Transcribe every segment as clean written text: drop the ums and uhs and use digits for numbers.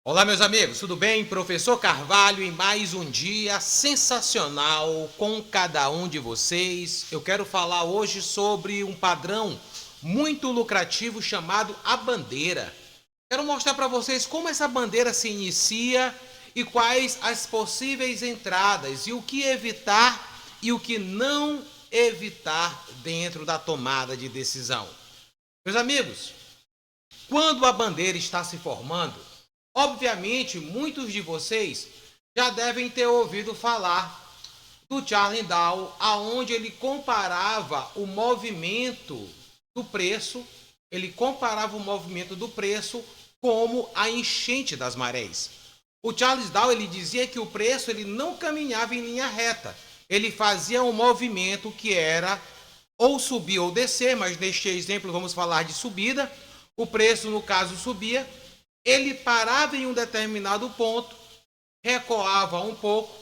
Olá, meus amigos, tudo bem? Professor Carvalho em mais um dia sensacional com cada um de vocês. Eu quero falar hoje sobre um padrão muito lucrativo chamado a bandeira. Quero mostrar para vocês como essa bandeira se inicia e quais as possíveis entradas e o que evitar e o que não evitar dentro da tomada de decisão. Meus amigos, quando a bandeira está se formando, obviamente, muitos de vocês já devem ter ouvido falar do Charles Dow, aonde ele comparava o movimento do preço, como a enchente das marés. O Charles Dow ele dizia que o preço ele não caminhava em linha reta, ele fazia um movimento que era ou subir ou descer, mas neste exemplo vamos falar de subida. O preço, no caso, subia. Ele parava em um determinado ponto, recuava um pouco,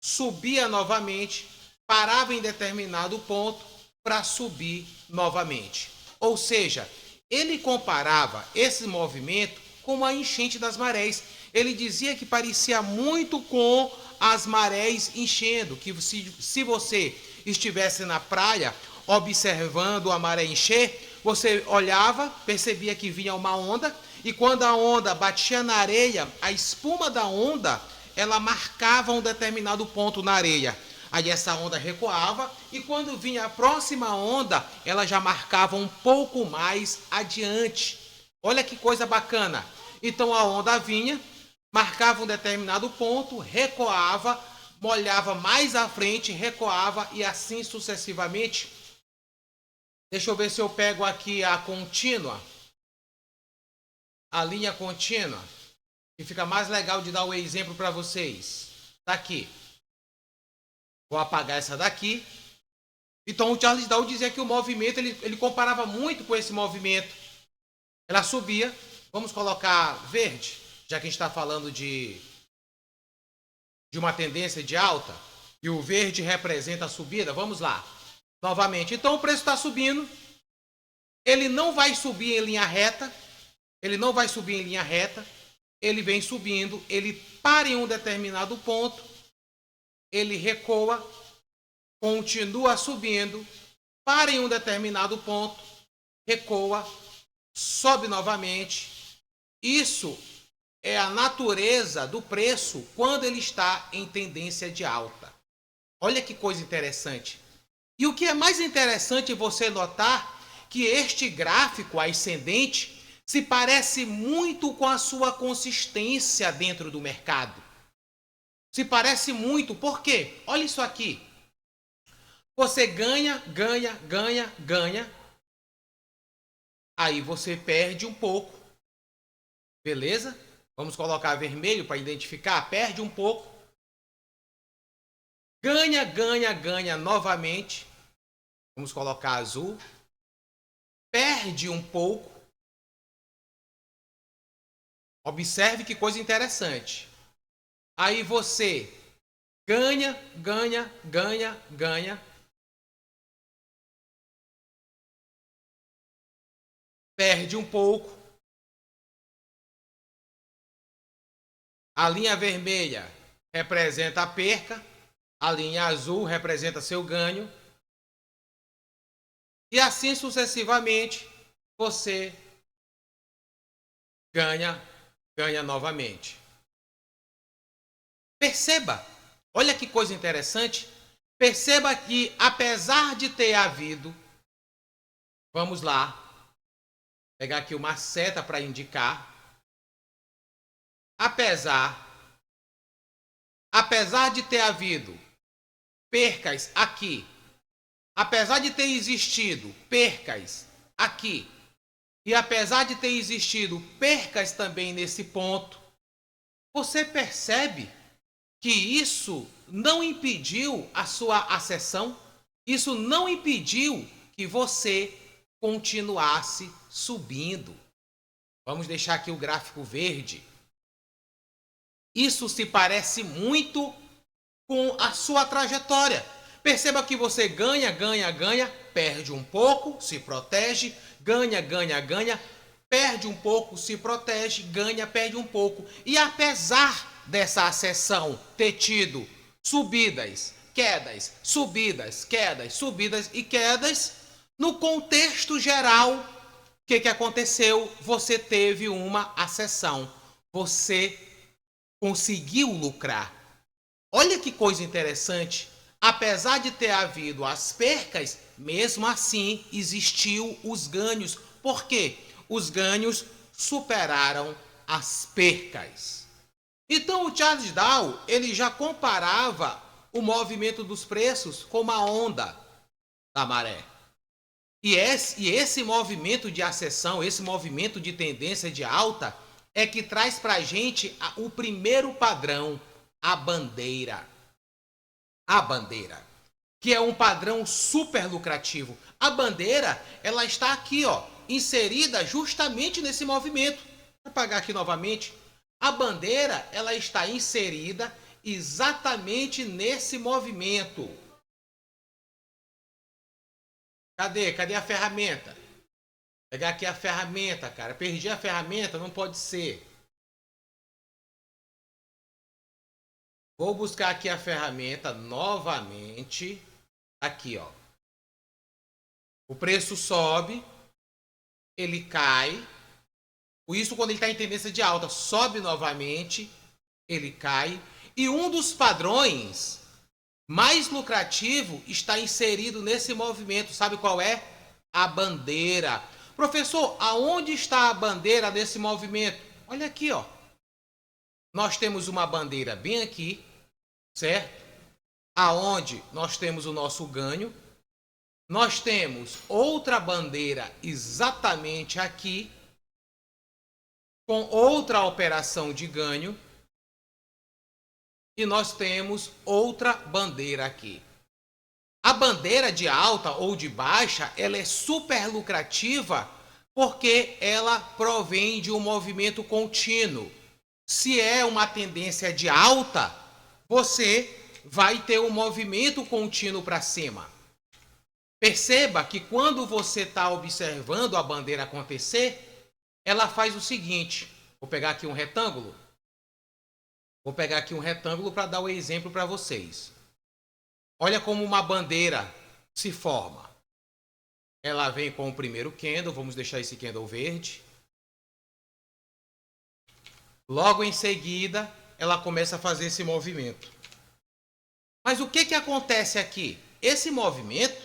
subia novamente, parava em determinado ponto para subir novamente. Ou seja, ele comparava esse movimento com a enchente das marés. Ele dizia que parecia muito com as marés enchendo, que se você estivesse na praia observando a maré encher, você olhava, percebia que vinha uma onda, e quando a onda batia na areia, a espuma da onda, ela marcava um determinado ponto na areia. Aí essa onda recuava e quando vinha a próxima onda, ela já marcava um pouco mais adiante. Olha que coisa bacana. Então a onda vinha, marcava um determinado ponto, recuava, molhava mais à frente, recuava e assim sucessivamente. Deixa eu ver se eu pego aqui a contínua. A linha contínua, que fica mais legal de dar o exemplo para vocês. Tá aqui. Vou apagar essa daqui. Então o Charles Dow dizia que o movimento, ele comparava muito com esse movimento. Ela subia. Vamos colocar verde, já que a gente está falando de uma tendência de alta. E o verde representa a subida. Vamos lá. Novamente. Então o preço está subindo. Ele não vai subir em linha reta. Ele vem subindo, ele para em um determinado ponto, ele recua, continua subindo, para em um determinado ponto, recua, sobe novamente. Isso é a natureza do preço quando ele está em tendência de alta. Olha que coisa interessante. E o que é mais interessante é você notar que este gráfico ascendente se parece muito com a sua consistência dentro do mercado. Se parece muito, por quê? Olha isso aqui. Você ganha. Aí você perde um pouco. Beleza? Vamos colocar vermelho para identificar. Perde um pouco. Ganha novamente. Vamos colocar azul. Perde um pouco. Observe que coisa interessante. Aí você ganha. Perde um pouco. A linha vermelha representa a perca. A linha azul representa seu ganho. E assim sucessivamente, você ganha novamente. Perceba, olha que coisa interessante. Perceba que apesar de ter havido, vamos lá, pegar aqui uma seta para indicar. Apesar de ter havido percas aqui, apesar de ter existido percas aqui, e apesar de ter existido percas também nesse ponto, você percebe que isso não impediu a sua ascensão, isso não impediu que você continuasse subindo. Vamos deixar aqui o gráfico verde. Isso se parece muito com a sua trajetória. Perceba que você ganha, perde um pouco, se protege, ganha, perde um pouco, se protege, ganha, perde um pouco. E apesar dessa acessão ter tido subidas, quedas, subidas, quedas, subidas e quedas, no contexto geral, o que aconteceu? Você teve uma acessão, você conseguiu lucrar. Olha que coisa interessante. Apesar de ter havido as percas, mesmo assim existiu os ganhos. Por quê? Os ganhos superaram as percas. Então o Charles Dow, ele já comparava o movimento dos preços com uma onda da maré. E esse movimento de acessão, esse movimento de tendência de alta, é que traz para a gente o primeiro padrão, a bandeira. A bandeira, que é um padrão super lucrativo. A bandeira, ela está aqui, ó, inserida justamente nesse movimento. Vou apagar aqui novamente. A bandeira, ela está inserida exatamente nesse movimento. Cadê a ferramenta? Vou pegar aqui a ferramenta, cara. Perdi a ferramenta, não pode ser. Vou buscar aqui a ferramenta novamente. Aqui, ó. O preço sobe, ele cai. Isso quando ele está em tendência de alta. Sobe novamente, ele cai. E um dos padrões mais lucrativo está inserido nesse movimento. Sabe qual é? A bandeira. Professor, aonde está a bandeira desse movimento? Olha aqui, ó. Nós temos uma bandeira bem aqui, certo? Aonde nós temos o nosso ganho. Nós temos outra bandeira exatamente aqui, com outra operação de ganho. E nós temos outra bandeira aqui. A bandeira de alta ou de baixa, ela é super lucrativa porque ela provém de um movimento contínuo. Se é uma tendência de alta, você vai ter um movimento contínuo para cima. Perceba que quando você está observando a bandeira acontecer, ela faz o seguinte. Vou pegar aqui um retângulo. Vou pegar aqui um retângulo para dar o exemplo para vocês. Olha como uma bandeira se forma. Ela vem com o primeiro candle, vamos deixar esse candle verde. Logo em seguida, ela começa a fazer esse movimento. Mas o que acontece aqui? Esse movimento,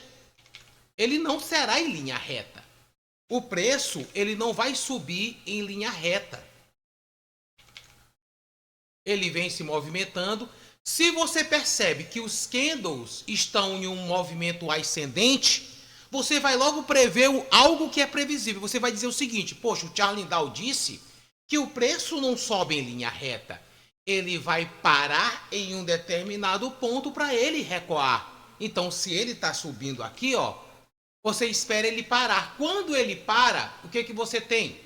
ele não será em linha reta. O preço, ele não vai subir em linha reta. Ele vem se movimentando. Se você percebe que os candles estão em um movimento ascendente, você vai logo prever algo que é previsível. Você vai dizer o seguinte: poxa, o Charles Dow disse que o preço não sobe em linha reta. Ele vai parar em um determinado ponto para ele recuar. Então, se ele está subindo aqui, ó, você espera ele parar. Quando ele para, o que você tem?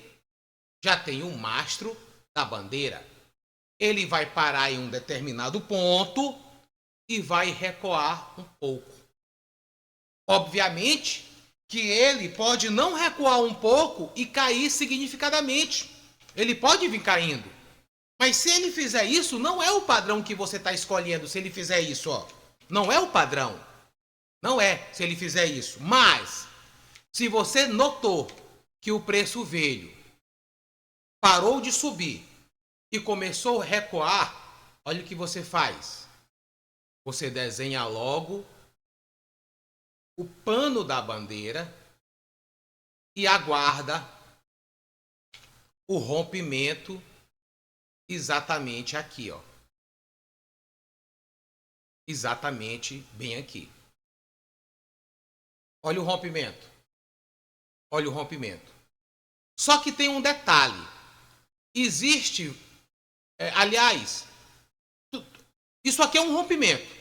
Já tem um mastro da bandeira. Ele vai parar em um determinado ponto e vai recuar um pouco. Obviamente que ele pode não recuar um pouco e cair significadamente. Ele pode vir caindo. Mas se ele fizer isso, não é o padrão que você está escolhendo. Se ele fizer isso, ó, não é o padrão. Não é se ele fizer isso. Mas, se você notou que o preço veio, parou de subir e começou a recuar, olha o que você faz. Você desenha logo o pano da bandeira e aguarda o rompimento exatamente aqui, ó. Exatamente bem aqui. Olha o rompimento. Olha o rompimento. Só que tem um detalhe. Existe, aliás, isso aqui é um rompimento.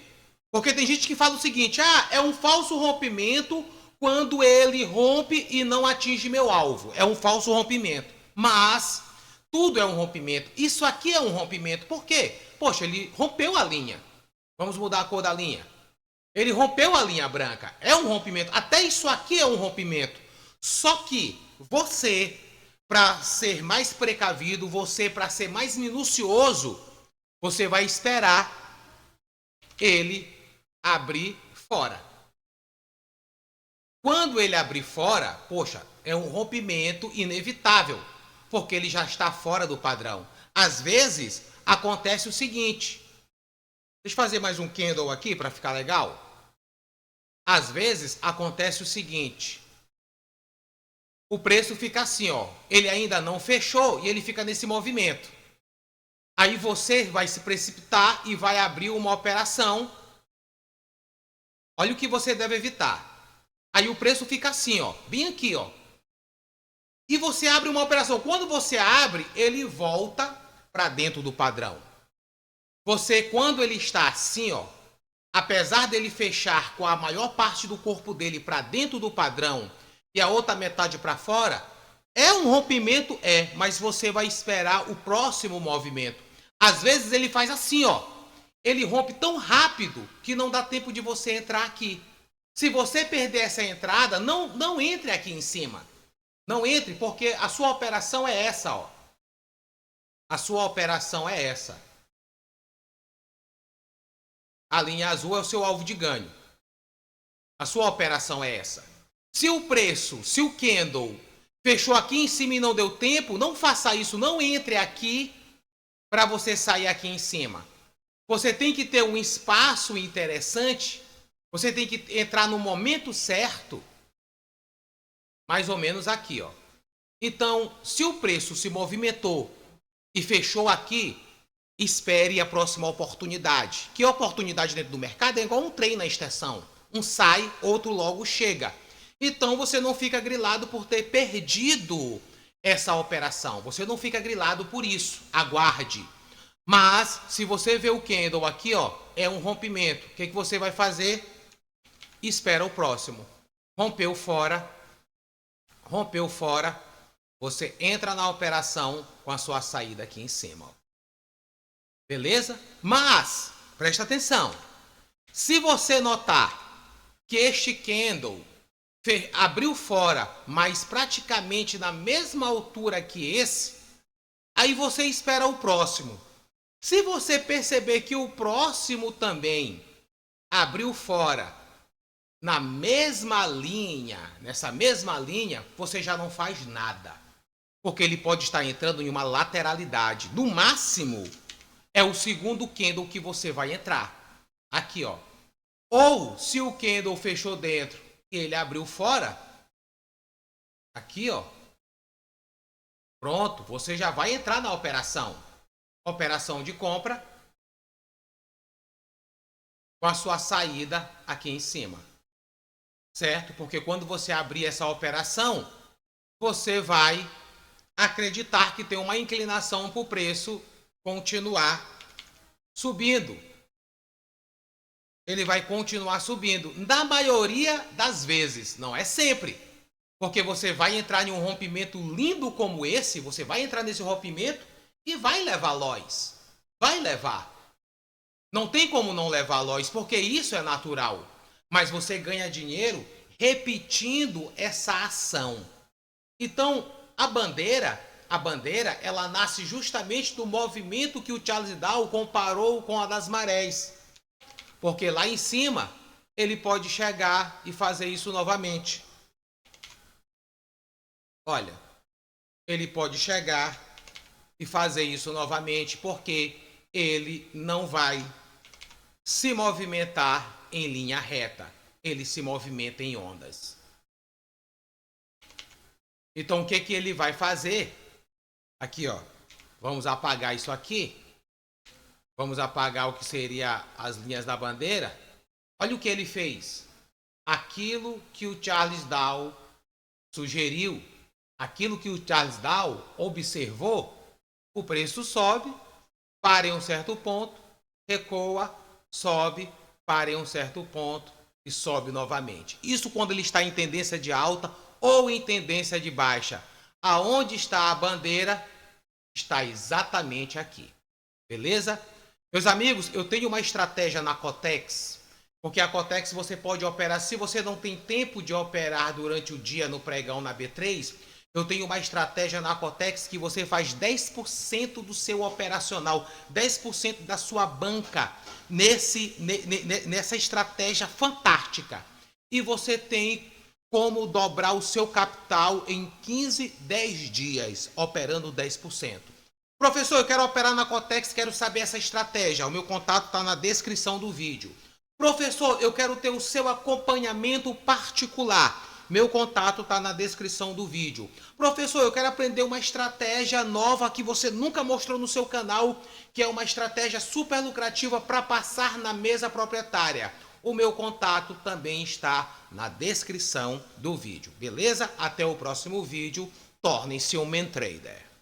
Porque tem gente que fala o seguinte: é um falso rompimento quando ele rompe e não atinge meu alvo. É um falso rompimento. Mas tudo é um rompimento. Isso aqui é um rompimento. Por quê? Poxa, ele rompeu a linha. Vamos mudar a cor da linha. Ele rompeu a linha branca. É um rompimento. Até isso aqui é um rompimento. Só que você para ser mais precavido, você para ser mais minucioso, você vai esperar ele abrir fora. Quando ele abrir fora, poxa, é um rompimento inevitável, porque ele já está fora do padrão. Às vezes, acontece o seguinte. Deixa eu fazer mais um candle aqui para ficar legal. Às vezes, acontece o seguinte. O preço fica assim, ó. Ele ainda não fechou e ele fica nesse movimento. Aí você vai se precipitar e vai abrir uma operação. Olha o que você deve evitar. Aí o preço fica assim, ó, bem aqui, ó. E você abre uma operação. Quando você abre, ele volta para dentro do padrão. Você, quando ele está assim, ó, apesar dele fechar com a maior parte do corpo dele para dentro do padrão e a outra metade para fora, é um rompimento? É, mas você vai esperar o próximo movimento. Às vezes ele faz assim, ó. Ele rompe tão rápido que não dá tempo de você entrar aqui. Se você perder essa entrada, não entre aqui em cima. Não entre, porque a sua operação é essa, ó. A sua operação é essa. A linha azul é o seu alvo de ganho. A sua operação é essa. Se o preço, se o candle fechou aqui em cima e não deu tempo, não faça isso, não entre aqui para você sair aqui em cima. Você tem que ter um espaço interessante. Você tem que entrar no momento certo, mais ou menos aqui, ó. Então, se o preço se movimentou e fechou aqui, espere a próxima oportunidade. Que oportunidade dentro do mercado é igual um trem na extensão. Um sai, outro logo chega. Então, você não fica grilado por ter perdido essa operação. Você não fica grilado por isso. Aguarde. Mas, se você vê o candle aqui, ó, é um rompimento. O que você vai fazer? Espera o próximo. Rompeu fora, você entra na operação com a sua saída aqui em cima. Beleza? Mas, presta atenção. Se você notar que este candle abriu fora, mas praticamente na mesma altura que esse, aí você espera o próximo. Se você perceber que o próximo também abriu fora, na mesma linha, nessa mesma linha, você já não faz nada. Porque ele pode estar entrando em uma lateralidade. No máximo, é o segundo candle que você vai entrar. Aqui, ó. Ou, se o candle fechou dentro e ele abriu fora, aqui, ó. Pronto, você já vai entrar na operação. Operação de compra com a sua saída aqui em cima. Certo? Porque quando você abrir essa operação, você vai acreditar que tem uma inclinação para o preço continuar subindo. Ele vai continuar subindo. Na maioria das vezes, não é sempre. Porque você vai entrar em um rompimento lindo como esse, você vai entrar nesse rompimento e vai levar loss. Vai levar. Não tem como não levar loss, porque isso é natural. Mas você ganha dinheiro repetindo essa ação. Então, a bandeira, ela nasce justamente do movimento que o Charles Dow comparou com a das marés. Porque lá em cima, ele pode chegar e fazer isso novamente. Olha, ele pode chegar e fazer isso novamente, porque ele não vai se movimentar em linha reta, ele se movimenta em ondas. Então, o que ele vai fazer? Aqui, ó, vamos apagar isso aqui. Vamos apagar o que seria as linhas da bandeira. Olha o que ele fez. Aquilo que o Charles Dow sugeriu, aquilo que o Charles Dow observou, o preço sobe, para em um certo ponto, recua, sobe, para em um certo ponto e sobe novamente. Isso quando ele está em tendência de alta ou em tendência de baixa. Aonde está a bandeira? Está exatamente aqui. Beleza? Meus amigos, eu tenho uma estratégia na Cotex, porque a Cotex você pode operar, se você não tem tempo de operar durante o dia no pregão na B3, Eu tenho uma estratégia na Acotex que você faz 10% do seu operacional, 10% da sua banca nessa estratégia fantástica. E você tem como dobrar o seu capital em 15, 10 dias, operando 10%. Professor, eu quero operar na Cotex, quero saber essa estratégia. O meu contato está na descrição do vídeo. Professor, eu quero ter o seu acompanhamento particular. Meu contato está na descrição do vídeo. Professor, eu quero aprender uma estratégia nova que você nunca mostrou no seu canal, que é uma estratégia super lucrativa para passar na mesa proprietária. O meu contato também está na descrição do vídeo, beleza? Até o próximo vídeo. Torne-se um MenTrader.